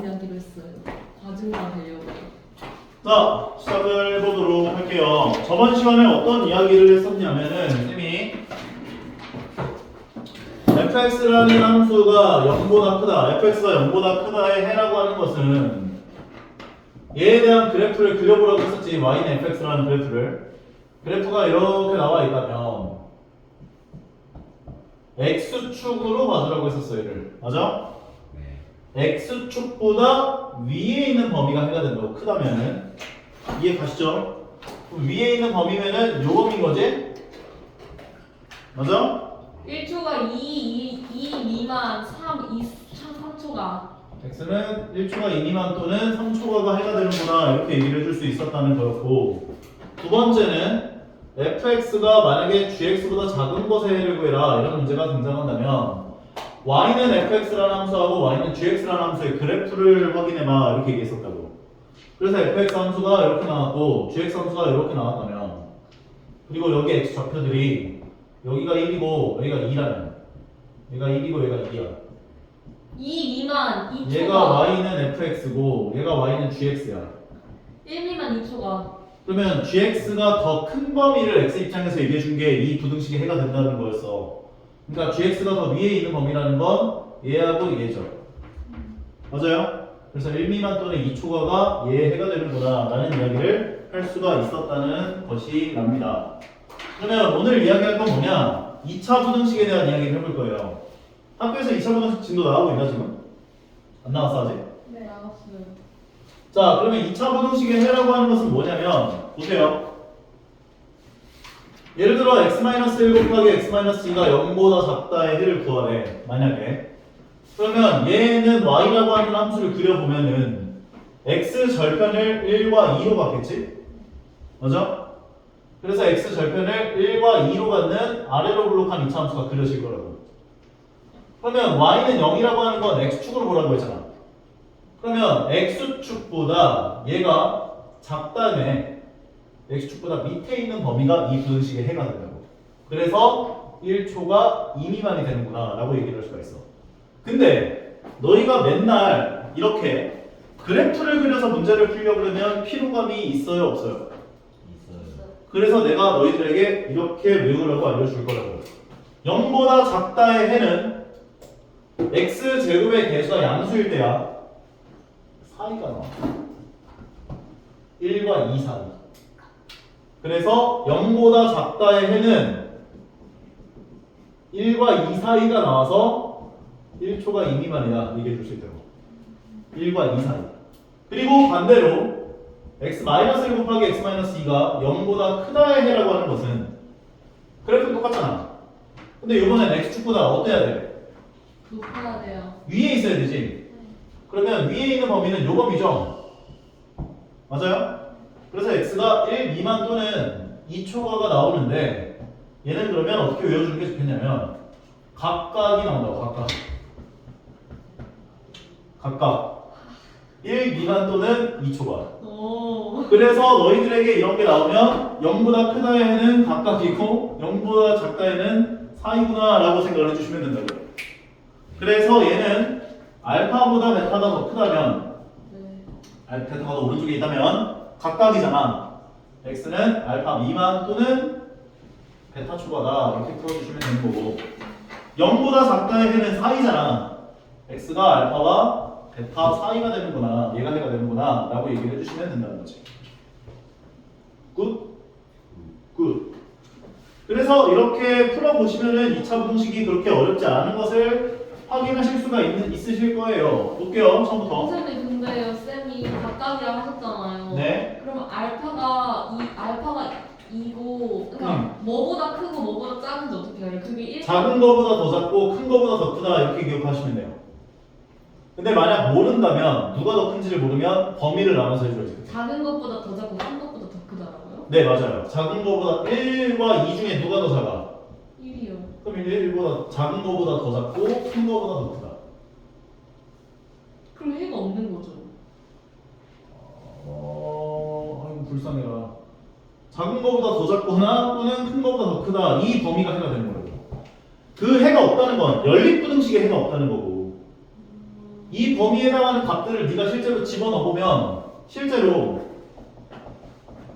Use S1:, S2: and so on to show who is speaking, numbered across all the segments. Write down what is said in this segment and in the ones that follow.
S1: 이야기를 했어요. 과증만 되려고.
S2: 자, 시작을 해보도록 할게요. 저번 시간에 어떤 이야기를 했었냐면은 쌤이 fx라는 함수가 0보다 크다, fx가 0보다 크다의 해라고 하는 것은 얘에 대한 그래프를 그려보라고 했었지. y는 fx라는 그래프가 이렇게 나와 있다면 x축으로 봐주라고 했었어. 얘를 맞아? x축보다 위에 있는 범위가 해가 된다고. 크다면은 이해 가시죠? 그럼 위에 있는 범위면은 요 범위인 거지? 맞아?
S1: 1초가 2 미만, 3초가.
S2: x는 1초가 2 미만 또는 3초가가 해가 되는구나 이렇게 얘기를 해줄 수 있었다는 거였고, 두 번째는 fx가 만약에 gx보다 작은 것의 해를 구해라 이런 문제가 등장한다면 y는 fx라는 함수하고 y는 gx라는 함수의 그래프를 확인해봐 이렇게 얘기했었다고. 그래서 fx 함수가 이렇게 나왔고 gx 함수가 이렇게 나왔다면, 그리고 여기 x 좌표들이 여기가 1이고 여기가 2라면 얘가 1이고 얘가 2야.
S1: 2 미만, 2초가.
S2: 얘가 y는 fx고 얘가 y는 gx야.
S1: 1 미만, 2초가.
S2: 그러면 gx가 더 큰 범위를 x 입장에서 얘기해 준 게 이 부등식의 해가 된다는 거였어. 그러니까 gx가 더 위에 있는 범위라는 건 얘하고 얘죠. 맞아요? 그래서 1 미만 또는 2초가가 얘의 해가 되는구나 라는 이야기를 할 수가 있었다는 것이 납니다. 그러면 오늘 이야기할 건 뭐냐? 2차 부등식에 대한 이야기를 해볼 거예요. 학교에서 2차 부등식 진도 나오고 있나 지금? 안 나왔어 아직?
S1: 네, 나갔어요.
S2: 자, 그러면 2차 부등식의 해라고 하는 것은 뭐냐면 보세요. 예를 들어 x-1 곱하기 x-2가 0보다 작다의 해를 구하래. 만약에. 그러면 얘는 y라고 하는 함수를 그려보면은 x 절편을 1과 2로 갖겠지? 맞아? 그래서 x 절편을 1과 2로 갖는 아래로 블록한 2차 함수가 그려질 거라고. 그러면 y는 0이라고 하는 건 x축으로 보라고 했잖아. 그러면 x축보다 얘가 작다네. x축보다 밑에 있는 범위가 이 부등식의 해가 된다고. 그래서 1초가 2 미만이 되는구나 라고 얘기를 할 수가 있어. 근데 너희가 맨날 이렇게 그래프를 그려서 문제를 풀려고 그러면 피로감이 있어요 없어요? 그래서 내가 너희들에게 이렇게 외우라고 알려줄 거라고. 0보다 작다의 해는 x제곱의 개수가 양수일 때야 사이가 나와. 1과 2 사이. 그래서 0보다 작다의 해는 1과 2 사이가 나와서 1초가 2 미만이다 얘기해 줄 수 있다고. 1과 2 사이. 그리고 반대로 x-1 곱하기 x-2가 0보다 크다의 해라고 하는 것은 그래프는 똑같잖아. 근데 이번엔 x축보다 어때야 돼?
S1: 높아야 돼요.
S2: 위에 있어야 되지. 그러면 위에 있는 범위는 요 범위죠. 맞아요? 그래서 x가 1 미만 또는 2초가가 나오는데 얘는 그러면 어떻게 외워주는 게 좋겠냐면 각각이 나온다고. 각각 1 미만 또는 2초가.
S1: 오.
S2: 그래서 너희들에게 이런 게 나오면 0보다 크다의 해는 각각이고 0보다 작다에는 사이구나 라고 생각을 해주시면 된다고요. 그래서 얘는 알파보다 베타가 더 크다면,
S1: 네.
S2: 베타가 더 오른쪽에 있다면 각각이잖아. x는 알파 미만 또는 베타 초과다 이렇게 풀어주시면 되는 거고, 0보다 작다의 해는 사이잖아. x가 알파와 베타 사이가 되는구나, 얘가 해가 되는구나 라고 얘기를 해주시면 된다는 거지. 굿? 굿. 그래서 이렇게 풀어보시면은 2차 부등식이 그렇게 어렵지 않은 것을 확인하실 수가 있으실 거예요. 볼게요, 처음부터.
S1: 선생님, 근데요, 쌤이 각각이라 하셨잖아요.
S2: 네.
S1: 그러면 알파가 2고, 그러니까 뭐보다 크고 뭐보다 작은지 어떻게 해요? 그게 1.
S2: 작은 거보다 더 작고 큰 거보다 더 크다 이렇게 기억하시면 돼요. 근데 만약 모른다면, 누가 더 큰지를 모르면 범위를 나눠서 해줘야지.
S1: 작은 것보다 더 작고 큰 것보다 더 크다라고요?
S2: 네, 맞아요. 작은 거보다 1과 2 중에 누가 더 작아?
S1: 1이요.
S2: 그럼 1보다 작은 거보다 더 작고 큰 거보다 더 크다.
S1: 그럼 해가 없는 거죠.
S2: 아이고 불쌍해라. 작은 거보다 더 작거나 또는 큰 거보다 더 크다. 이 범위가 해가 되는 거라고. 그 해가 없다는 건 연립부등식의 해가 없다는 거고. 이 범위에 해당하는 값들을 네가 실제로 집어넣어보면 실제로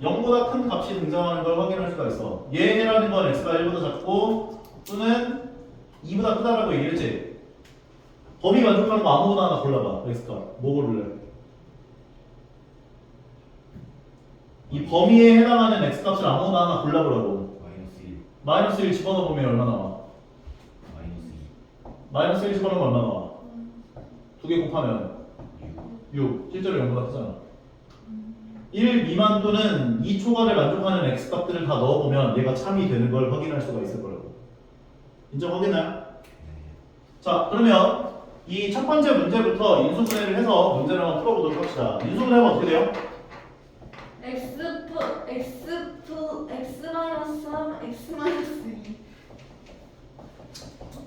S2: 0보다 큰 값이 등장하는 걸 확인할 수가 있어. 얘라는 건 x가 1보다 작고 또는 2보다 크다라고 얘기했지. 범위 만족하는 거 아무거나 하나 골라봐. x가 뭐 고를래? 이 범위에 해당하는 x값을 아무거나 하나 골라보라고. 마이너스 1 집어넣어보면 얼마 나와? 마이너스 1 집어넣으면 얼마 나와? 두 개 곱하면 6. 실제로 0보다 크잖아. 1 미만 또는 2 초과를 만족하는 x값들을 다 넣어보면 얘가 참이 되는 걸 확인할 수가 있을 거라고. 인정하겠나요? 자, 그러면 이 첫 번째 문제부터 인수분해를 해서 문제를 한번 풀어보도록 합시다. 인수분해하면 어떻게 돼요?
S1: x 마이너스 3 x 마이너스 2.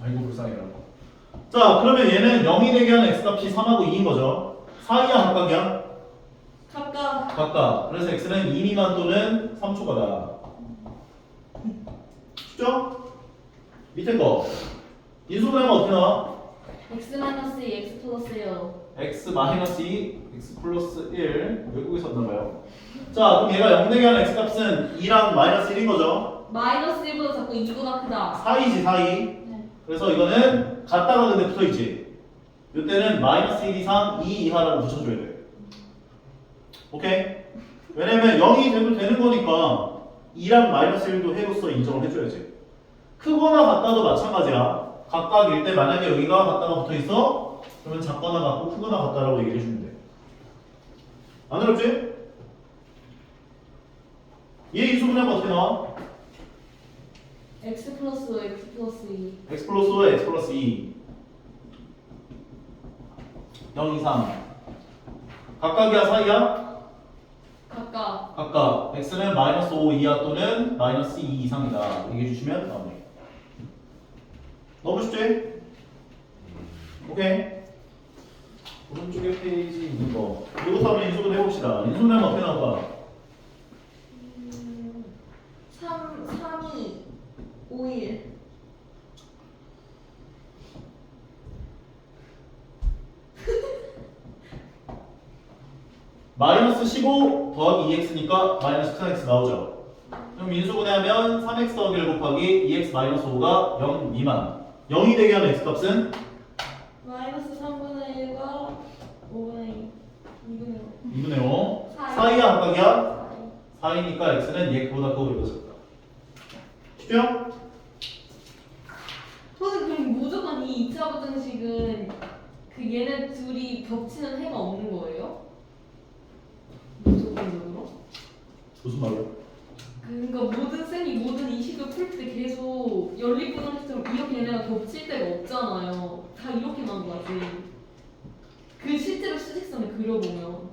S2: 아이고 불쌍해라. 자, 그러면 얘는 0이 되게 하는 x값이 3하고 2인 거죠. 사이야 각각이야?
S1: 각각
S2: 각각. 그래서 x는 2 미만 또는 3초과다. 쉽죠? 밑에 거 인수분해하면 어떻게 나와?
S1: x 마이너스 2 x 플러스 1.
S2: x 마이너스 2 x 플러스 1 외국에서 왔나봐요. 자, 그럼 얘가 0 되게 하는 x값은 2랑 마이너스 1인 거죠.
S1: 마이너스 1보다 작고 2보다 크다.
S2: 사이지 사이.
S1: 네.
S2: 그래서 이거는 같다가 근데 붙어있지. 이때는 마이너스 1 이상 2 이하라고 붙여줘야 돼. 오케이? 왜냐면 0이 돼도 되는 거니까 2랑 마이너스 1도 해로서 인정을 해줘야지. 크거나 같다도 마찬가지야. 각각일 때 만약에 여기가 같다가 붙어있어 그러면 작거나 같고 크거나 같다라고 얘기해 주면 돼. 안 어렵지? 얘 인수분해하면 어떻게 나와?
S1: x 플러스 5 x 플러스 2.
S2: x 플러스 5에 x 플러스 2 0 이상 각각이야 사이야?
S1: 각각
S2: 각각 x는 마이너스 5 이하 또는 마이너스 2 이상이다 얘기해 주시면 나오네. 너무 쉽지? 오케이. 오른쪽에 페이지 있는 거 이것도 한번 인수분해 해봅시다. 인수분해하면 어떻게 나올까?
S1: 3, 2, 5, 1.
S2: 마이너스 15 더하기 2x니까 마이너스 10x 나오죠. 그럼 인수분해하면 3x 더하기 1 곱하기 2x 마이너스 5가 0 미만. 0이 되게 하는 x값은
S1: 마이너스 3분의 1과 5분의 2. 2분의 5.
S2: 2분의 5.
S1: 사이.
S2: 사이야 각각이야? 4이니까 x는 얘보다 크고 얘보다 작다. 쉽죠?
S1: 저는 그럼 무조건 이 2차 부등식은 그 얘네 둘이 겹치는 해가 없는 거예요? 무조건적으로?
S2: 무슨 말이야?
S1: 그러니까 모든 쌤이 모든 이 식을 풀 때 계속 연립부등식처럼 이렇게 얘네가 겹칠 때가 없잖아요. 다 이렇게만 가지. 그 실제로 수직선을 그려보면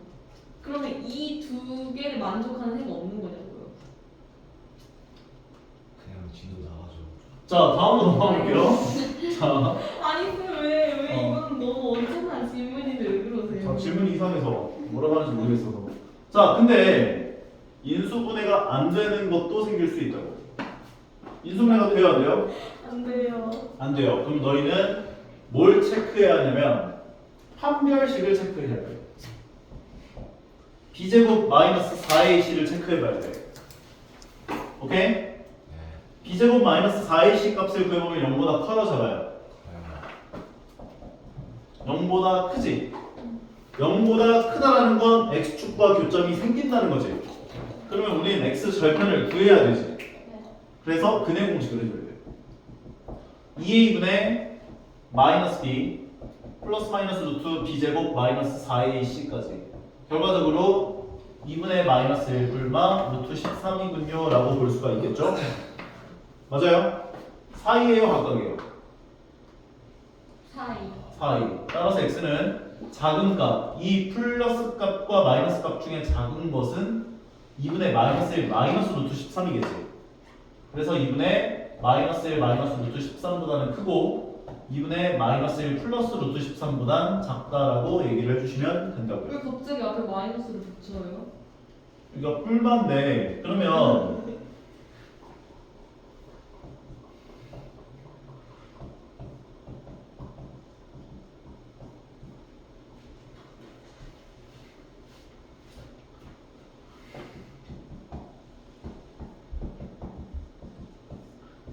S1: 그러면 이 두 개를 만족하는 해가 없는 거냐고요.
S3: 그냥 진도 나와줘.
S2: 자 다음으로 넘어갈게요. 자,
S1: 아니 왜
S2: 어.
S1: 이건 너무 언짢은 질문인데 왜 그러세요?
S2: 질문이 이상해서 뭐라고 하는지 모르겠어서. 자 근데 인수분해가 안 되는 것도 생길 수 있다고. 인수분해가 돼요 안 돼요?
S1: 안 돼요.
S2: 안 돼요. 그럼 너희는 뭘 체크해야 하냐면 판별식을 체크해야 돼. b제곱 마이너스 4ac를 체크해봐야 돼. 오케이?
S3: 네.
S2: b제곱 마이너스 4ac 값을 구해보면 0보다 커요 작아요? 0보다 크지? 0보다 크다라는 건 x축과 교점이 생긴다는 거지. 그러면 우리는 x 절편을 구해야 되지. 그래서 근해 공식을 해줘야 돼. 2a분의 마이너스 b 플러스 마이너스 루트 b제곱 마이너스 4ac까지 결과적으로 2분의 마이너스 1 불마 루트 13이군요 라고 볼 수가 있겠죠? 맞아요? 사이에요 각각이에요?
S1: 사이.
S2: 사이. 따라서 x는 작은 값, 이 플러스 값과 마이너스 값 중에 작은 것은 2분의 마이너스 1 마이너스 루트 13이겠지. 그래서 2분의 마이너스 1 마이너스 루트 13보다는 크고 2분의 마이너스 1 플러스 루트 13보단 작다라고 얘기를 해주시면 된다고요.
S1: 왜 갑자기 앞에 마이너스를 붙여요?
S2: 그러니까 뿔만데 그러면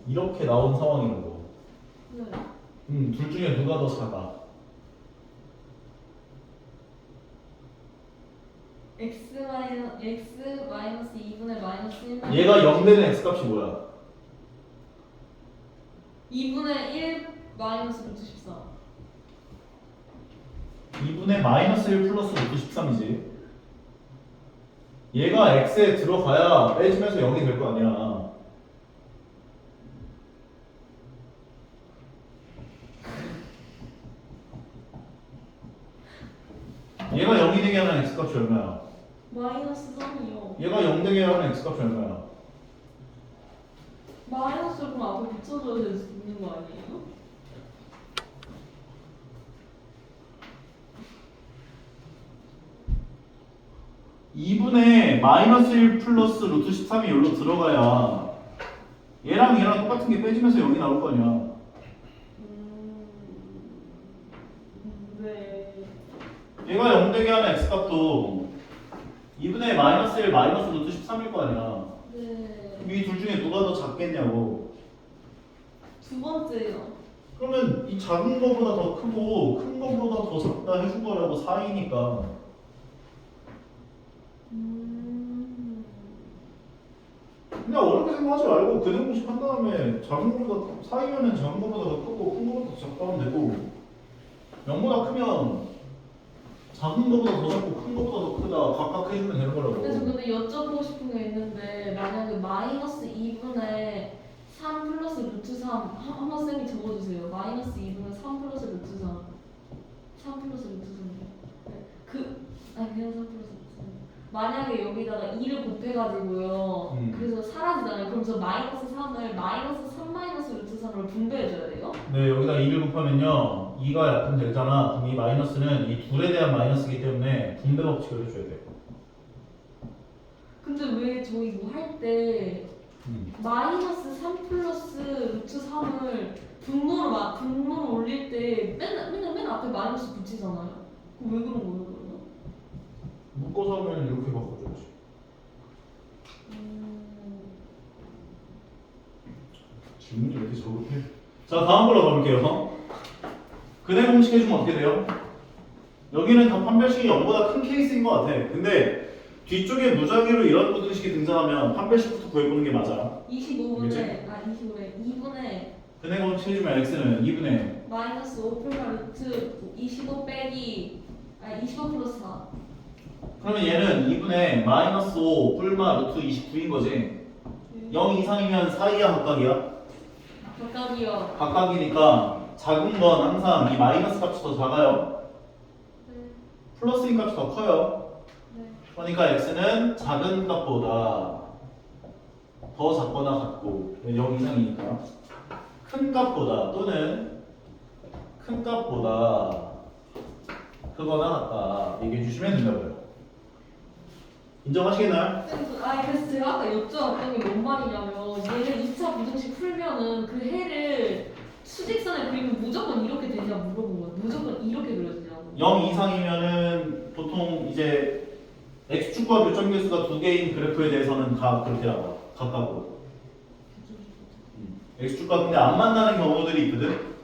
S2: 이렇게 나온 상황이라고.
S1: 네.
S2: 둘 중에 누가 더 작아?
S1: x 마이너스 2분의 마이너스 1
S2: 얘가 0 되는 x값이 뭐야?
S1: 2분의 1 마이너스 루트 14.
S2: 2분의 마이너스 1 플러스 루트 13이지. 얘가 x에 들어가야 빼지면서 0이 될 거 아니야. 얘가 0이 되게 하는 x값이 얼마야?
S1: 마이너스 3이요.
S2: 얘가 0 되게 하는 x값이 얼마야?
S1: 마이너스를 그럼 앞에 붙여줘야 되는 거 아니에요?
S2: (2분의 마이너스 1) 플러스 루트 13이 여기로 들어가야 얘랑 똑같은 게 빼지면서 0이 나올 거 아니야.
S1: 네.
S2: 얘가 0 되게 하는 x값도 2분의 마이너스 1 마이너스 루트 13일 거 아니야.
S1: 네.
S2: 이 둘 중에 누가 더 작겠냐고.
S1: 두 번째요.
S2: 그러면 이 작은 거보다 더 크고 큰 거보다 더 작다 해준 거라고 4이니까. 그냥 어렵게 생각하지 말고 그대 공식 한 다음에 작은 거보다 4이면은 작은 거보다 더 크고 큰 거보다 더 작다 하면 되고 0보다 크면 작은 거보다 더 작고 큰 거보다 더 크다 각각 해주면 되는 거라고.
S1: 근데 저 근데 여쭤보고 싶은 게 있는데 만약에 마이너스 2분의 3 플러스 루트 3 한번 쌤이 적어주세요. 마이너스 2분의 3 플러스 루트 3 3 플러스 루트 3 아니 그냥 3 플러스 루트 3 만약에 여기다가 2를 곱해가지고요 그래서 사라지잖아요. 그럼 저 마이너스 3을 마이너스 3 마이너스 루트 3으로 분배해줘야 돼요?
S2: 네, 여기다 2를 곱하면요 2가 약분 되잖아. 그럼 이 마이너스는 이 둘에 대한 마이너스이기 때문에 분배 법칙을 해줘야 돼.
S1: 근데 왜 저희 뭐 할 때 마이너스 3 플러스 루트 3을 분모로 올릴 때 맨 앞에 마이너스 붙이잖아요. 그럼 왜 그런 거예요, 그러면?
S2: 묶어서 하면 이렇게 바꿔줘야지. 질문이 왜 이렇게 저급해? 자, 다음 걸로 가볼게요. 근해 공식 해주면 어떻게 돼요? 여기는 다 판별식이 0보다 큰 케이스인 것 같아. 근데 뒤쪽에 무작위로 이런 부등식이 등장하면 판별식부터 구해보는 게 맞아.
S1: 25분의 2분의
S2: 근해 공식 해주면 x는 2분의
S1: 마이너스 5 플러스 루트 25 빼기 25 플러스 4.
S2: 그러면 얘는 2분의 마이너스 5 뿔마 루트 29인 거지. 0 이상이면 사이야 각각이야?
S1: 각각이요.
S2: 각각이니까 작은 건 항상 이 마이너스 값이 더 작아요.
S1: 네.
S2: 플러스인 값이 더 커요.
S1: 네.
S2: 그러니까 x는 작은 값보다 더 작거나 같고 0 이상이니까 큰 값보다 또는 큰 값보다 크거나 같다 얘기해 주시면 된다고요. 인정하시겠나요?
S1: 그래서 제가 아까 여쭤봤던 게 뭔 말이냐면 얘를 2차 부등식 풀면은 그 해를 수직선에 그리면 무조건 이렇게 되냐 물어본 거예요. 무조건 이렇게 그려지냐고.
S2: 0 이상이면은 보통 이제 x축과 교점계수가 두 개인 그래프에 대해서는 다 그렇게 나와. 각각으로. x축과 근데 안 만나는 경우들이 있거든.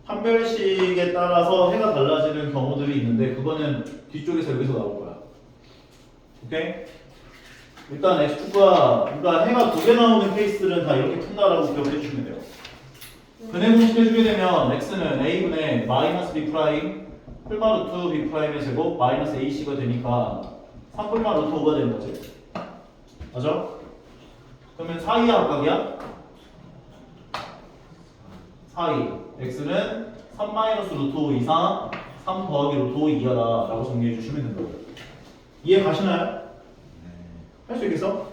S2: 판별식에 따라서 해가 달라지는 경우들이 있는데 그거는 뒤쪽에서 여기서 나올 거야. 오케이? 일단 x축과 그러니까 해가 두 개 나오는 케이스들은 다 이렇게 푼다라고 기억해 주시면 돼요. 근해 공식 해주게 되면 x는 a분의 마이너스 b 프라임 뿔마 루트 b 프라임의 제곱 마이너스 ac가 되니까 3 뿔마 루트 5가 되는 거지. 맞아? 그러면 사이야 각각이야? 사이 x는 3 마이너스 루트 5 이상 3 더하기 루트 5 이하다 라고 정리해 주시면 된다고요. 이해 가시나요? 할 수 있겠어?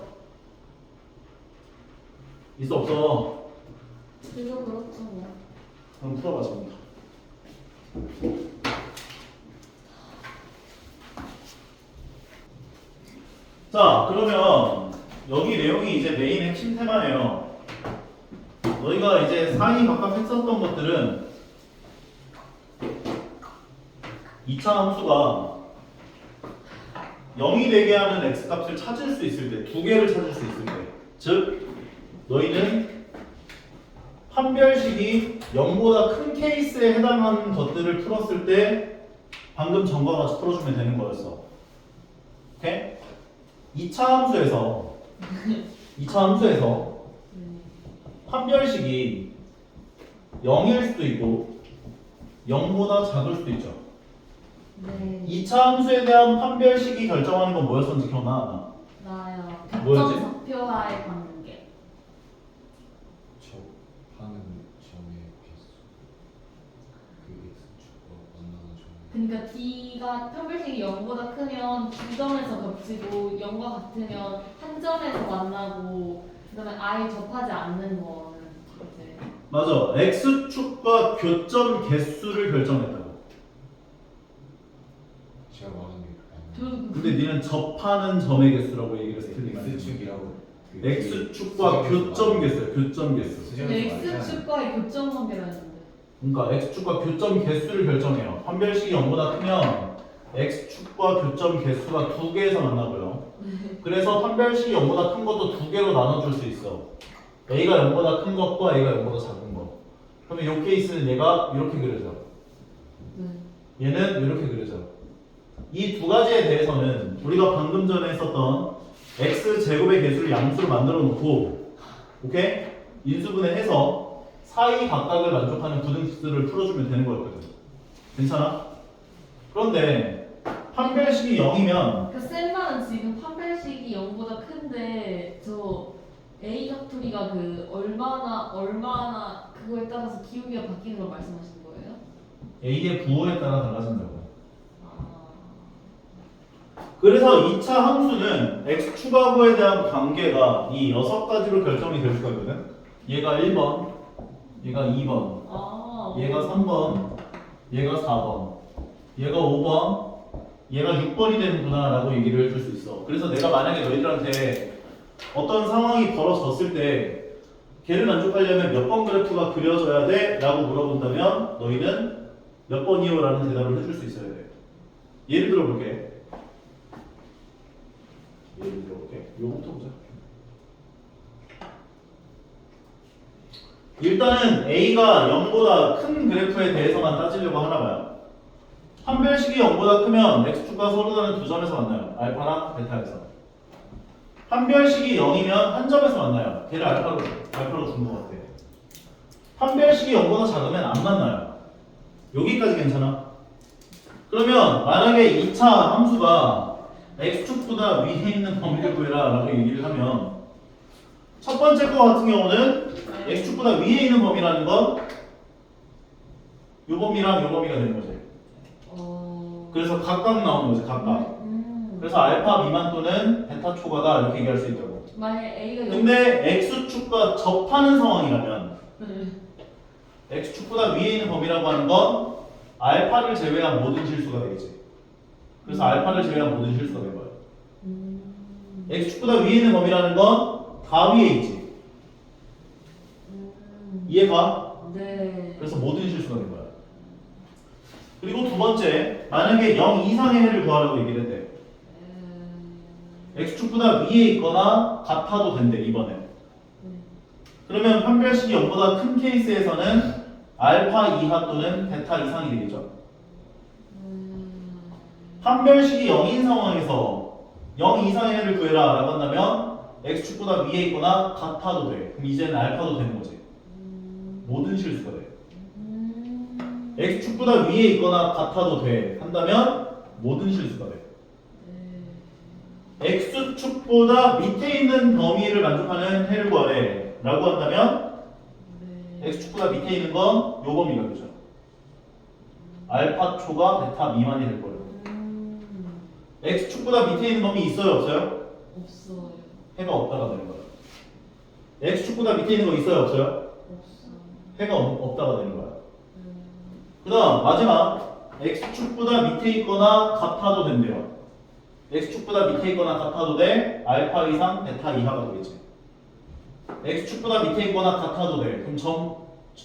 S2: 있어 없어?
S1: 그거 그렇죠 뭐.
S2: 그럼 풀어봐 지금. 자 그러면 여기 내용이 이제 메인 핵심 테마예요. 너희가 이제 사이 각각 했었던 것들은 2차 함수가 0이 되게 하는 x값을 찾을 수 있을 때, 두 개를 찾을 수 있을 때, 즉 너희는 판별식이 0보다 큰 케이스에 해당하는 것들을 풀었을 때 방금 전과 같이 풀어주면 되는 거였어. 오케이? 2차 함수에서 판별식이 0일 수도 있고 0보다 작을 수도 있죠.
S1: 네.
S2: 2차 함수에 대한 판별식이 결정하는 건 뭐였었는지 기억나?
S1: 나요.
S2: 뭐였지?
S1: 격정석표와의 관계.
S3: 접하는 점의 개수 그 x축과 만나는 점의
S1: 그러니까 D가 판별식이 0보다 크면 두 점에서 겹치고 0과 같으면 한 점에서 만나고 그다음에 아예 접하지 않는 거는 이제
S2: 맞아. x축과 교점 개수를 결정했다고.
S3: 제가 말한 게 아니에요.
S2: 근데 니는 접하는 점의 개수라고 얘기를 해서 틀린 거 아니야?
S3: x축이라고
S2: x축과 교점 개수야. 교점 개수.
S1: X축과의 교점 관계라는데.
S2: 그러니까 x축과 교점 개수를 결정해요. 판별식이 0보다 크면 x축과 교점 개수가 두 개에서 만나고요. 그래서 판별식이 0보다 큰 것도 두 개로 나눠줄 수 있어. a가 0보다 큰 것과 a가 0보다 작은 것. 그러면 이 케이스는 얘가 이렇게 그려져. 얘는 이렇게 그려져. 이 두 가지에 대해서는 우리가 방금 전에 했었던 x제곱의 개수를 양수로 만들어 놓고 오케이? 인수분해 해서 사이 각각을 만족하는 부등식들을 풀어주면 되는 거였거든. 괜찮아? 그런데 판별식이 0이면
S1: 그 쌤만은 지금 판별식이 0보다 큰데 저 A 격투리가 그 얼마나 그거에 따라서 기울기가 바뀌는 걸 말씀하시는 거예요?
S2: a의 부호에 따라 달라진다고.
S1: 아,
S2: 그래서 2차 함수는 x축하고에 대한 관계가 이 6가지로 결정이 될 수가 있거든. 얘가 1번, 얘가 2번, 얘가 3번, 얘가 4번, 얘가 5번, 얘가 6번이 되는구나 라고 얘기를 해줄 수 있어. 그래서 내가 만약에 너희들한테 어떤 상황이 벌어졌을 때 걔를 만족하려면 몇 번 그래프가 그려져야 돼? 라고 물어본다면 너희는 몇 번이요? 라는 대답을 해줄 수 있어야 돼. 예를 들어볼게. 요거부터 보자. 일단은 A가 0보다 큰 그래프에 대해서만 따지려고 하나봐요. 판별식이 0보다 크면 x축과 서로 다른 두 점에서 만나요. 알파랑 베타에서. 판별식이 0이면 한 점에서 만나요. 걔를 알파로 준 것 같아. 판별식이 0보다 작으면 안 만나요. 여기까지 괜찮아? 그러면 만약에 2차 함수가 x축보다 위에 있는 범위를 구해라 라고 얘기를 하면 첫 번째 거 같은 경우는 x축보다 위에 있는 범위라는 건 요 범위랑 요 범위가 되는 거지. 그래서 각각 나오는 거지, 각각. 그래서 알파 미만 또는 베타 초과다 이렇게 얘기할 수 있다고.
S1: 만약 A가
S2: 근데 x축과 접하는 상황이라면 x축보다 위에 있는 범위라고 하는 건 알파를 제외한 모든 실수가 되겠지. 그래서 알파를 제외한 모든 실수가 된 거야. x축보다 위에 있는 범위라는 건 다 위에 있지. 이해가?
S1: 네.
S2: 그래서 모든 실수가 된 거야. 그리고 두 번째, 만약에 0 이상의 해를 구하라고 얘기를 했대. x축보다 위에 있거나 같아도 된대, 이번에. 그러면 판별식이 0보다 큰 케이스에서는 알파 이하 또는 베타 이상이 되겠죠. 판별식이 0인 상황에서 0 이상의 해를 구해라 라고 한다면 x축보다 위에 있거나 같아도 돼. 그럼 이제는 알파도 되는 거지. 모든 실수가 돼. x축보다 위에 있거나 같아도 돼 한다면 모든 실수가 돼. x축보다 밑에 있는 범위를 만족하는 해를 구하래 라고 한다면 x축보다 밑에 있는 건 요 범위가 되죠. 알파 초가 베타 미만이 될 거예요. x축보다 밑에 있는 범위 있어요, 없어요?
S1: 없어요.
S2: 해가 없다가 되는 거예요. x축보다 밑에 있는 거 있어요, 없어요?
S1: 없어요.
S2: 해가 없다가 되는 거야. 그 다음 마지막 x축보다 밑에 있거나 같아도 된대요. x축보다 밑에 있거나 같아도 돼. 알파 이상 베타 이하가 되겠지. x축보다 밑에 있거나 같아도 돼. 그럼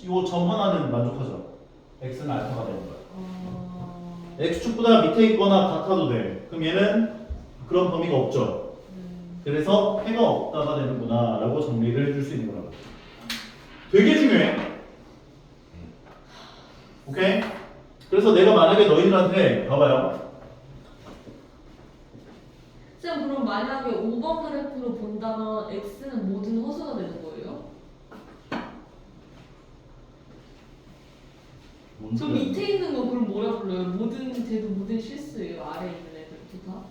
S2: 요 점 하나는 만족하죠. x는 알파가 되는 거야. x축보다 밑에 있거나 같아도 돼. 그럼 얘는 그런 범위가 없죠. 그래서 해가 없다가 되는구나 라고 정리를 해줄 수 있는 거라고. 되게 중요해. 오케이? 그래서 내가 만약에 너희들한테 봐봐요.
S1: 쌤 그럼 만약에 5번 그래프로 본다면 x는 모든 허수가 되는 거예요? 저 밑에 있는 거 그럼 뭐라 불러요? 모든 쟤도 모든 실수예요. 아래 있는 애들도 다?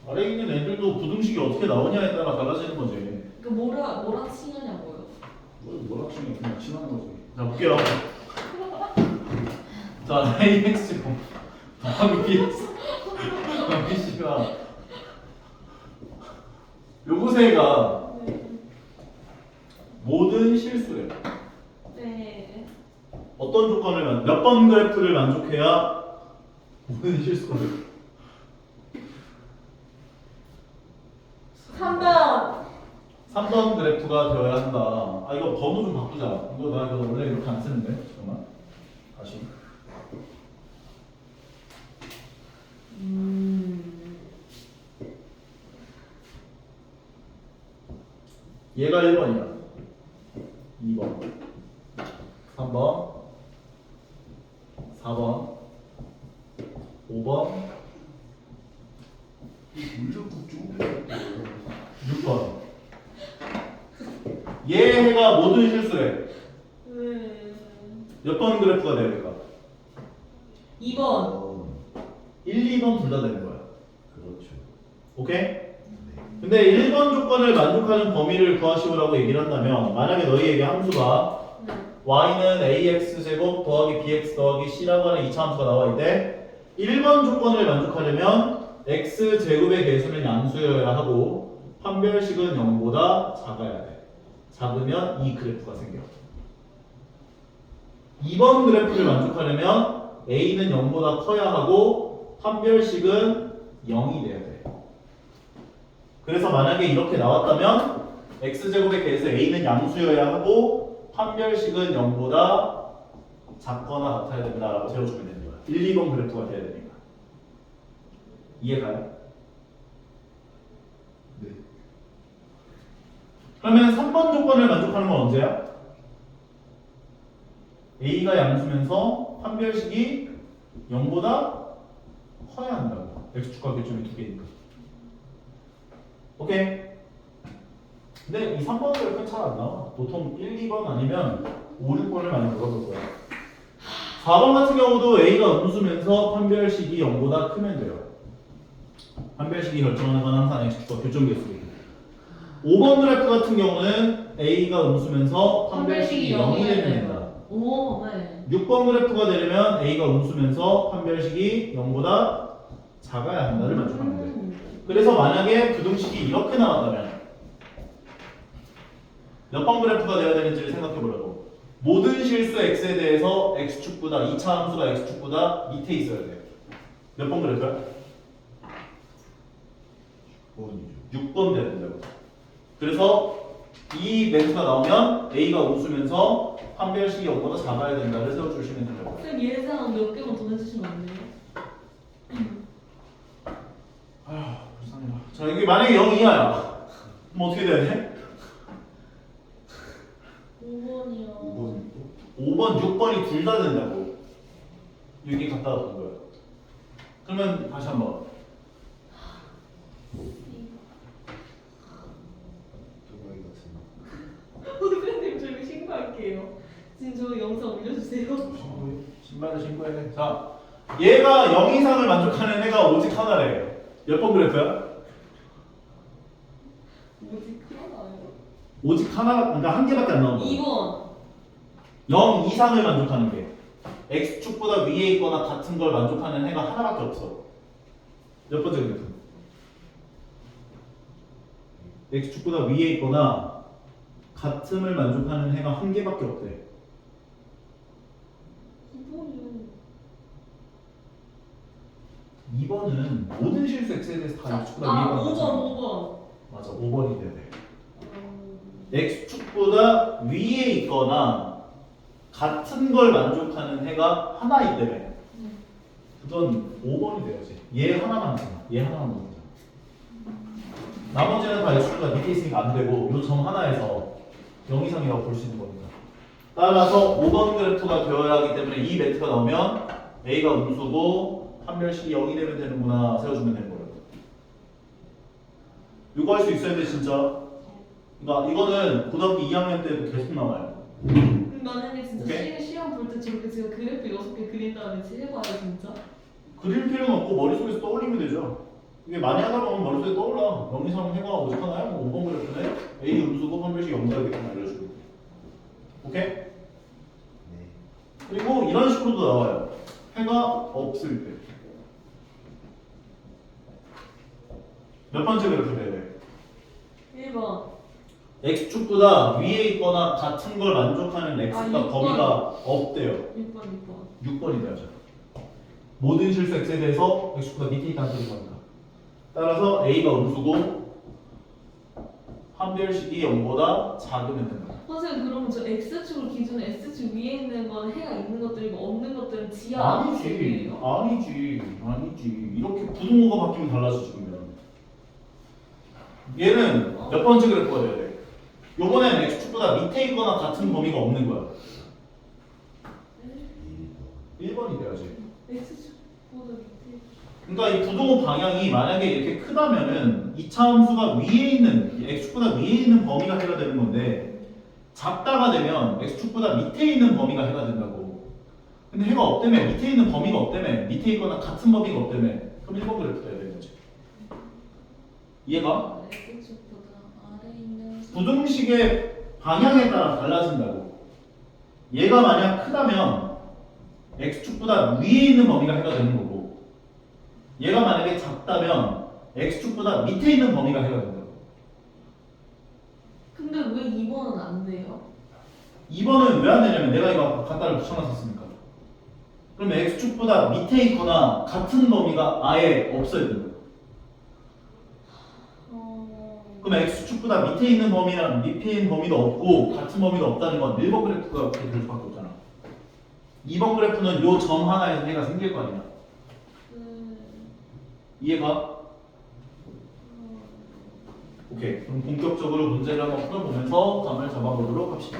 S2: 아래 있는 애들도 부등식이 어떻게 나오냐에 따라 달라지는 거지.
S1: 그러니까 뭐라 치냐고요.
S2: 뭐라 치면 그냥 친하는 거지. 자 볼게요. 자 AX 더하기 BX BC가 요거세가
S1: 네.
S2: 모든 실수래요.
S1: 네.
S2: 어떤 조건을 몇 번 그래프를 만족해야 모든 실수가 돼요?
S1: 3번.
S2: 3번 그래프가 되어야 한다. 아 이거 번호 좀 바꾸자. 이거 나 이거 원래 이렇게 안 쓰는데. 잠깐만. 다시. 얘가 1번이야. 2번. 3번. 4번. 5번.
S3: 물적국 좀
S2: 6번. 얘가 모든 실수래. 몇 번 그래프가 돼야 될까?
S1: 2번.
S2: 1, 2번 둘 다 되는 거야.
S3: 그렇죠.
S2: 오케이? 근데 1번 조건을 만족하는 범위를 구하시오라고 얘기를 한다면 만약에 너희에게 함수가
S1: 네.
S2: y는 ax제곱 더하기 bx 더하기 c라고 하는 2차 함수가 나와 있대. 1번 조건을 만족하려면 x제곱의 개수는 양수여야 하고 판별식은 0보다 작아야 돼. 작으면 이 그래프가 생겨. 2번 그래프를 만족하려면 a는 0보다 커야 하고 판별식은 0이 돼야 돼. 그래서 만약에 이렇게 나왔다면 x제곱의 개수 a는 양수여야 하고 판별식은 0보다 작거나 같아야 된다라고 세워주면 되는 거야. 1, 2번 그래프가 돼야 되니까. 이해가요?
S3: 네.
S2: 그러면 3번 조건을 만족하는 건 언제야? a가 양수면서 판별식이 0보다 커야 한다고. x축과 교점이 두 개니까. 오케이. 근데 이 3번 그래프는 잘 안 나와. 보통 1, 2번 아니면 5, 6번을 많이 물어볼 거야. 4번 같은 경우도 a가 음수면서 판별식이 0보다 크면 돼요. 판별식이 결정하는 건 항상 x축과 교점 개수예요. 5번 그래프 같은 경우는 a가 음수면서 판별식이 0이 되면 된다.
S1: 오, 네.
S2: 6번 그래프가 되려면 a가 음수면서 판별식이 0보다 작아야 한다를 만족하면 돼. 그래서 만약에 부등식이 이렇게 나왔다면 몇 번 그래프가 되어야 되는지를 생각해 보려고. 모든 실수 x에 대해서 x축보다 2차 함수가 x축보다 밑에 있어야 돼. 몇 번 그래프야?
S3: 6번이죠.
S2: 6번 돼야 된다고. 그래서 이 멘트가 나오면 a가 음수면서 판별식이 0보다 작아야 된다를 세워주시면 된다고.
S1: 쌤 예상 몇 개만 더 해주시면 안 돼요?
S2: 아휴 불쌍해라. 자 이게 만약에 0 이하야. 그럼 어떻게 돼야 돼?
S1: 5번이요.
S3: 5번이 또?
S2: 5번, 6번이 둘 다 된다고. 여기 갖다 둔 거야. 그러면 다시 한번.
S3: 또라이 같은.
S1: 선생님 저희 신고할게요. 지금 저 영상 올려주세요.
S3: 신고해.
S2: 신발을 신고해. 자, 얘가 0 이상을 만족하는 애가 오직 하나래. 몇 번 그래프야?
S1: 뭐지 크나요?
S2: 오직 하나, 그러니까 한 개밖에 안 나온 거야.
S1: 2번.
S2: 0 이상을 만족하는 게. x축보다 위에 있거나 같은 걸 만족하는 애가 하나밖에 없어. 몇 번째 그래프? x축보다 위에 있거나 같음을 만족하는 해가 한 개밖에 없대.
S1: 2번이요.
S2: 2번은 모든 실수 x에 대해서 다 x축보다 위에 있거나
S1: 5번.
S2: 맞아, 5번이 돼야 돼. x축보다 위에 있거나 같은 걸 만족하는 해가 하나 있다며. 그건 5번이 돼야지. 얘 하나만 되잖아. 얘 하나만 되잖아. 나머지는 다 x축보다 밑에 있으니까 안 되고 이 점 하나에서 0 이상이라고 볼 수 있는 거니까 따라서 5번 그래프가 되어야 하기 때문에 이 매트가 나오면 A가 음수고 판별식이 0이 되면 되는구나 세워주면 되는 거예요. 이거 할 수 있어야 돼 진짜. 그러니까 이거는 고등학교 2학년 때도 계속 나와요.
S1: 만약에 진짜
S2: 오케이?
S1: 시험 볼 때 저렇게 제가 그래프 6개 그린 다음에 해봐요 진짜?
S2: 그릴 필요는 없고 머릿속에서 떠올리면 되죠. 이게 많이 하다 보면 머릿속에 떠올라. 영리상 해가 오직하나요? 뭐 5번 그래프네. A 음수고 판별식 0이 되겠구나 알려주고. 오케이?
S3: 네.
S2: 그리고 이런 식으로도 나와요. 해가 없을 때. 몇 번째 그래프 돼야 돼?
S1: 1번.
S2: x축보다 위에 있거나 같은 걸 만족하는 x가
S1: 육 번.
S2: 범위가 없대요.
S1: 6번
S2: 6번이 돼야죠. 모든 실수 x에 대해서 x축보다 밑에 있다는 소리가 합니다. 따라서 a가 음수고 판별식이 0보다 작으면 된다.
S1: 선생님 그러면 저 X축을 기준으로 S축 위에 있는 건 해가 있는 것들이고 없는 것들은 지하
S2: 아니지.
S1: X축이에요?
S2: 아니지. 이렇게 부등호가 바뀌면 달라지지 그러면. 얘는 몇 번째 그래프가 돼야 돼? 요번에는 x축보다 밑에 있거나 같은 범위가 없는 거야. 1번이 돼야지.
S1: X축보다 밑에
S2: 그러니까 이 부등호 방향이 만약에 이렇게 크다면은 이차 함수가 위에 있는 x축보다 위에 있는 범위가 해가 되는 건데 작다가 되면 x축보다 밑에 있는 범위가 해가 된다고. 근데 해가 없다며 밑에 있는 범위가 없다며 밑에 있거나 같은 범위가 없다며 그럼 1번 그래프 돼야 되는 거지. 이해가?
S1: X축보다 아래 있는
S2: 부등식의 방향에 따라 달라진다고. 얘가 만약 크다면 x축보다 위에 있는 범위가 해가 되는 거고 얘가 만약에 작다면 x축보다 밑에 있는 범위가 해가 된다고.
S1: 근데 왜 2번은 안 돼요?
S2: 2번은 왜 안 되냐면 내가 이거 갖다를 붙여놨었으니까. 그러면 x축보다 밑에 있거나 같은 범위가 아예 없어야 된다. 그럼 x축보다 밑에 있는 범위랑 밑에 있는 범위도 없고 같은 범위도 없다는 건 1번 그래프가 그렇게 될 수밖에 없잖아. 2번 그래프는 요 점 하나에서 해가 생길 거 아니야. 이해가? 오케이. 그럼 본격적으로 문제를 한번 풀어보면서 감을 잡아보도록 합시다.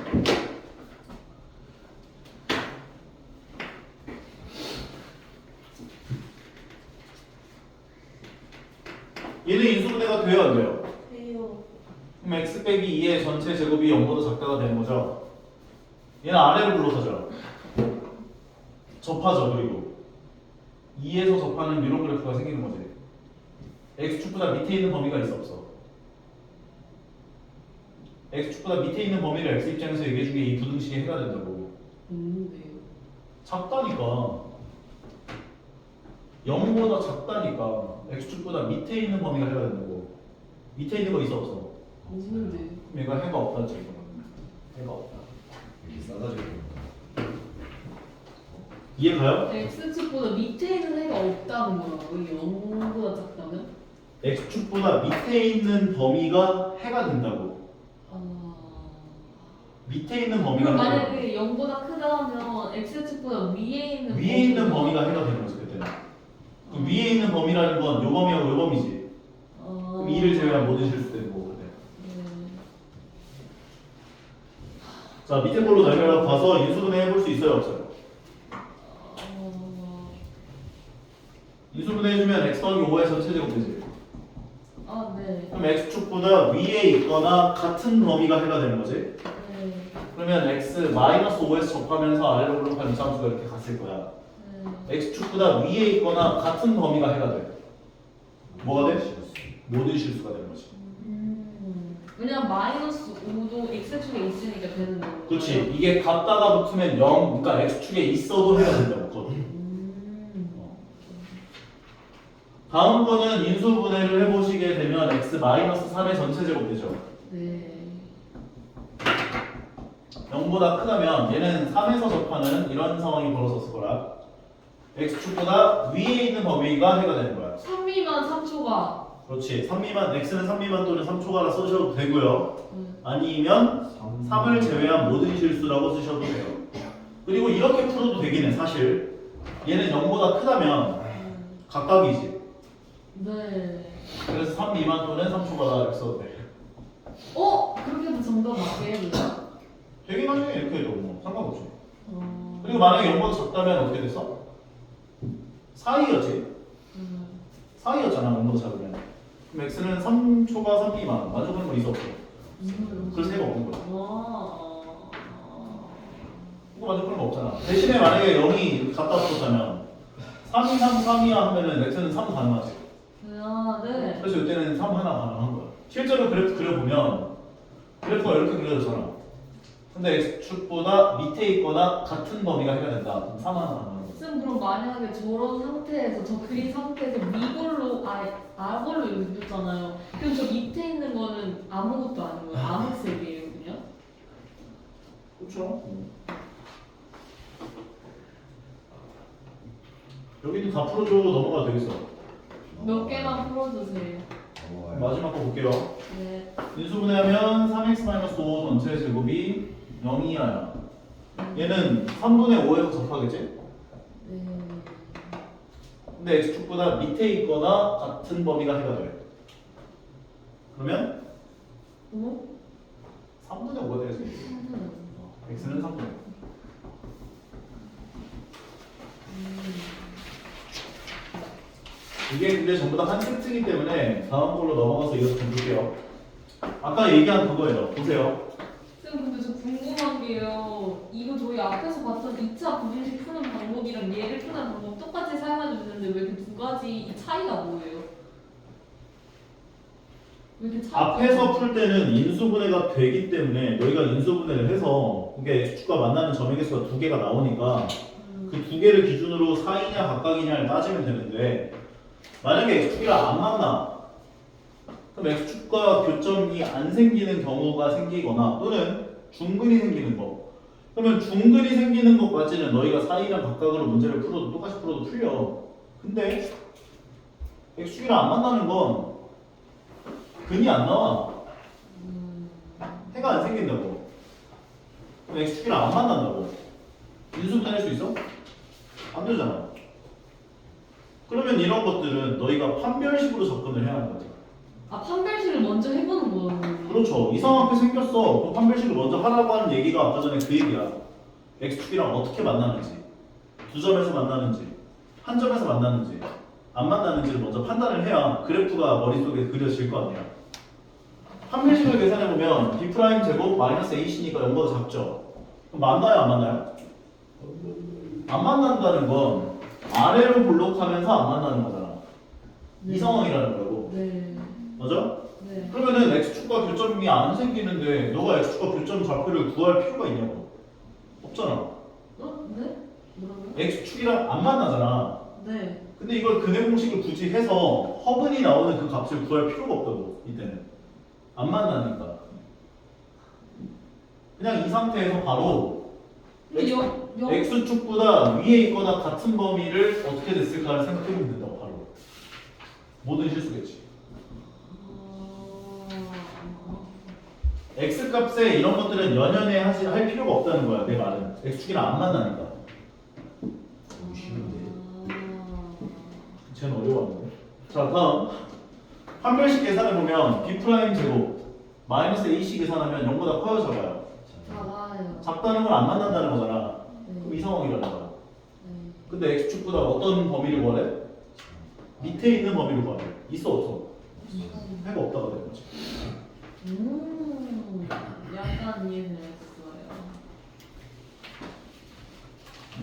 S2: 얘는 인수분해가 돼요 안 돼요?
S1: 돼요.
S2: 그럼 x 빼기 2의 전체 제곱이 0보다 작다가 되는 거죠. 얘는 아래로 불러서죠. 접하죠. 그리고 2에서 접하는 이런 그래프가 생기는 거지. x축보다 밑에 있는 범위가 있어 없어? x축보다 밑에 있는 범위를 x 입장에서 얘기해준 게 이 부등식의 해가 된다고.
S1: 없는데요.
S2: 작다니까. 0보다 작다니까. x축보다 밑에 있는 범위가 해가 된다고. 밑에 있는 거 있어 없어?
S1: 없는데요.
S2: 그럼 얘가 해가 없다지 이거는. 해가 없다.
S3: 이렇게 싸가지고.
S2: 이해가요?
S1: X축보다 밑에 있는 해가 없다는 거라고요? 0보다 작다면?
S2: x축보다 밑에 있는 범위가 해가 된다고. 밑에 있는 범위가
S1: 그럼
S2: 해가 된다고.
S1: 만약에 0보다 크다 하면 X축보다 위에 있는
S2: 위에 있는 범위가 해가 되는 거지 그때는. 그 위에 있는 범위라는 건 요 범위하고 요 범위지. 그럼 2를 제외한 모든 실수 되는 거거든. 자 밑에 걸로 날려서 봐서 인수분해 해볼 수 있어요 없어요? 인수분해 해주면 x 더하기 5의 전체 제곱 되지.
S1: 네.
S2: 그럼 x축보다 위에 있거나 같은 범위가 해가 되는 거지.
S1: 네.
S2: 그러면 x 마이너스 5에서 접하면서 아래로 올라가는 이상수가 이렇게 갔을 거야. x축보다 위에 있거나 같은 범위가 해가 돼. 뭐가 돼? 모든 실수가 되는 거지.
S1: 왜냐면 마이너스 5도 X축에 있으니까 되는 거예요.
S2: 그렇지. 이게 같다가 붙으면 0, 그러니까 x축에 있어도 해가 된다고. 거든. 다음 거는 인수분해를 해보시게 되면 x 마이너스 3의 전체 제곱 되죠.
S1: 네.
S2: 0보다 크다면 얘는 3에서 접하는 이런 상황이 벌어졌을 거라. x축보다 위에 있는 범위가 해가 되는 거야.
S1: 3 미만 3초가.
S2: 그렇지. 3미만, x는 3미만 또는 3초가라 쓰셔도 되고요. 아니면 3을 제외한 모든 실수라고 쓰셔도 돼요. 그리고 이렇게 풀어도 되긴 해 사실. 얘는 0보다 크다면 각각이지.
S1: 네.
S2: 그래서 3 미만 또는 3초가라 이렇게 써도 돼.
S1: 그렇게 해도 정답 맞게 해요.
S2: 되긴 하네 이렇게 해도 뭐. 상관없지. 그리고 만약에 0보다 작다면 어떻게 됐어? 4이었지. 4이었잖아 0보다 작으면. 그럼 x는 3초가 3 미만. 만족하는 건 있어 없어? 그래서 해가 없는 거야. 이거 만족하는 거 없잖아. 대신에 만약에 0이 갖다 붙었다면 3, 2, 3, 3이야 하면은 x는 3 가능하지.
S1: 아, 네.
S2: 그래서 이때는 3 하나 가능한 거야. 실제로 그래프 그려보면 그래프가 이렇게 그려졌잖아. 근데 x축보다 밑에 있거나 같은 범위가 해가 된다. 그럼 3 하나 가능한 거야.
S1: 쌤 그럼 만약에 저런 상태에서 저 그린 상태에서 위걸로 아걸로 그렸잖아요. 그럼 저 밑에 있는 거는 아무것도 아닌 거예요. 암흑색이에요, 그냥?
S2: 그렇죠. 여기는 다 풀어줘. 넘어가도 되겠어.
S1: 몇 개만 풀어주세요.
S3: 넘어가요.
S2: 마지막 거 볼게요.
S1: 네.
S2: 인수분해하면 3x-5 전체 제곱이 0이야. 얘는 3분의 5에서 접하겠지?
S1: 네.
S2: 근데 x축보다 밑에 있거나 같은 범위가 해가 돼. 그러면
S1: 어?
S2: 3분의 5가 되겠지. x는 3분의 5. 이게 근데 전부 다 한 세트이기 때문에 다음 걸로 넘어가서 이거 좀 볼게요. 아까 얘기한 그거예요. 보세요.
S1: 쌤 근데 저 궁금한 게요. 이거 저희 앞에서 봤던 2차 부등식 푸는 방법이랑 얘를 푸는 방법 똑같이 사용해도 되는데 왜 이렇게 두 가지 이 차이가 뭐예요? 왜 이렇게 차이가
S2: 앞에서 풀 때는 인수분해가 되기 때문에 너희가 인수분해를 해서 그게 x축과 만나는 점의 개수가 두 개가 나오니까 그 두 개를 기준으로 사이냐 각각이냐를 따지면 되는데 만약에 x축이랑 안 만나 그럼 x축과 교점이 안 생기는 경우가 생기거나 또는 중근이 생기는 거 그러면 중근이 생기는 것까지는 너희가 사이랑 각각으로 문제를 풀어도 똑같이 풀어도 풀려. 근데 x축이랑 안 만나는 건 근이 안 나와. 해가 안 생긴다고. 그럼 x축이랑 안 만난다고. 인수분해 할 수 있어? 안 되잖아. 그러면 이런 것들은 너희가 판별식으로 접근을 해야 하는 거지.
S1: 아 판별식을 먼저 해보는 거예요.
S2: 그렇죠. 이상하게 생겼어. 그럼 판별식을 먼저 하라고 하는 얘기가 아까 전에 그 얘기야. x축이랑 어떻게 만나는지, 두 점에서 만나는지, 한 점에서 만나는지, 안 만나는지를 먼저 판단을 해야 그래프가 머릿속에 그려질 거 아니야. 판별식을 계산해보면 b' 제곱 마이너스 ac니까 0보다 작죠. 그럼 만나요 안 만나요? 안 만난다는 건 아래로 볼록하면서 안 만나는 거잖아. 이 상황이라는 거고.
S1: 네.
S2: 맞아?
S1: 네.
S2: 그러면은 x축과 교점이 안 생기는데 너가 x축과 교점 좌표를 구할 필요가 있냐고. 없잖아.
S1: 어? 네? 뭐라고요?
S2: x축이랑 안 만나잖아.
S1: 네.
S2: 근데 이걸 근해 공식을 굳이 해서 허근이 나오는 그 값을 구할 필요가 없다고. 이때는 안 만나니까. 그냥 이 상태에서 바로
S1: 근데
S2: x축보다 위에 있거나 같은 범위를 어떻게 됐을까를 생각해보면 된다고. 바로 모든 실수겠지. x값에 이런 것들은 연연해 할 필요가 없다는 거야. 내 말은 x축이랑 안 만나니까.
S3: 너무 쉬운데.
S2: 쟤는 어려웠는데. 자 다음 판별식 계산해보면 b' 제곱 마이너스 ac 계산하면 0보다 커요 작아요?
S1: 작아요.
S2: 작다는 건 안 만난다는 거잖아.
S1: 네.
S2: 그럼 이 상황이라는 거야.
S1: 네.
S2: 근데 x축보다 어떤 범위를 구하래? 밑에 있는 범위를 구하래. 있어 없어? 해가 없다가 되는 거지.
S1: 약간 이해됐어요.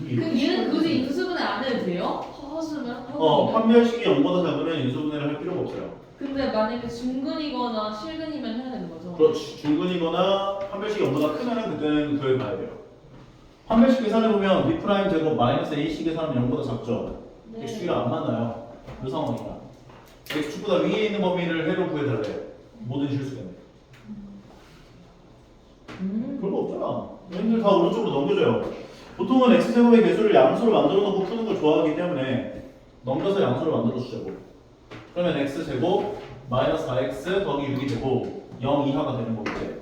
S2: 이렇게
S1: 얘는 굳이 인수분해 안 해도 돼요? 허수면?
S2: 판별식이 0보다 작으면 인수분해를 할 필요가 없어요.
S1: 근데 만약에 중근이거나 실근이면 해야 되는 거죠?
S2: 그렇지. 중근이거나 판별식이 0보다 크면은 그때는 구해봐야 돼요. 판별식 계산해보면 b' 제곱 마이너스 ac 계산하면 0보다 작죠?
S1: 네.
S2: x축이랑 안 만나요. 이 상황이야. x축보다 위에 있는 범위를 해로 구해달래. 모든 실수겠네. 별거 없잖아. 얘네들 다 오른쪽으로 넘겨줘요. 보통은 x제곱의 개수를 양수로 만들어 놓고 푸는 걸 좋아하기 때문에 넘겨서 양수로 만들어 주자고. 그러면 x제곱 마이너스 4x 더하기 6이 되고 0 이하가 되는 거겠지.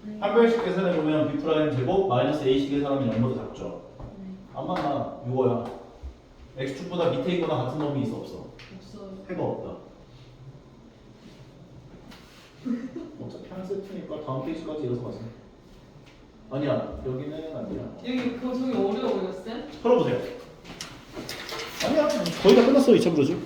S1: 네.
S2: 판별식 계산해보면 b' 제곱 마이너스 ac 계산하면 0보다 작죠. 안 만나. 이거야. x축보다 밑에 있거나 같은 놈이 있어 없어?
S1: 없어요.
S2: 해가 없다. 어차피 한 세트니까 다음 페이지까지 이어서 가세요. 아니야 여기는 아니야.
S1: 여기 저기 어려워요 쌤?
S2: 풀어보세요. 아니야 거의 다 끝났어 2차 브로즈.